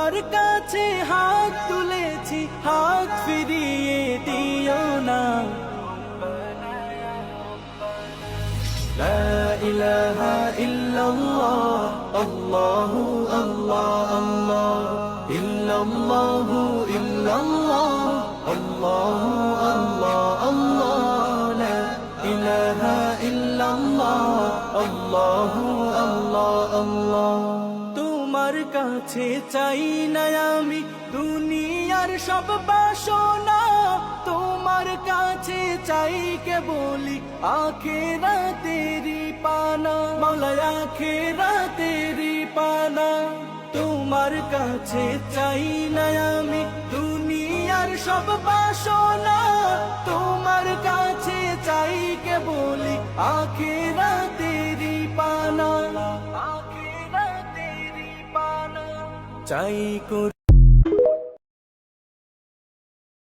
তোমার কাছে হাত তুলেছি, হাত ফিরিয়ে দিও না। লা ইলাহা ইল্লাল্লাহ, আল্লাহু আল্লাহ আল্লাহ, ইল্লাল্লাহু ইল্লাল্লাহ, আল্লাহু আল্লাহ আল্লাহ, লা ইলাহা ইল্লাল্লাহ, আল্লাহু আল্লাহ আল্লাহ। তোমার কাছে চাই না আমি দুনিয়ার সব বাসনা, তোমার কাছে চাই কেবলি আখিরাতেরি পানা, মাওলা আখিরাতেরি পানা। তোমার কাছে চাই না আমি দুনিয়ার সব বাসনা, তোমার কাছে চাই কেবলি আখিরাতেরি পানা, আখিরাতেরি পানা চাই।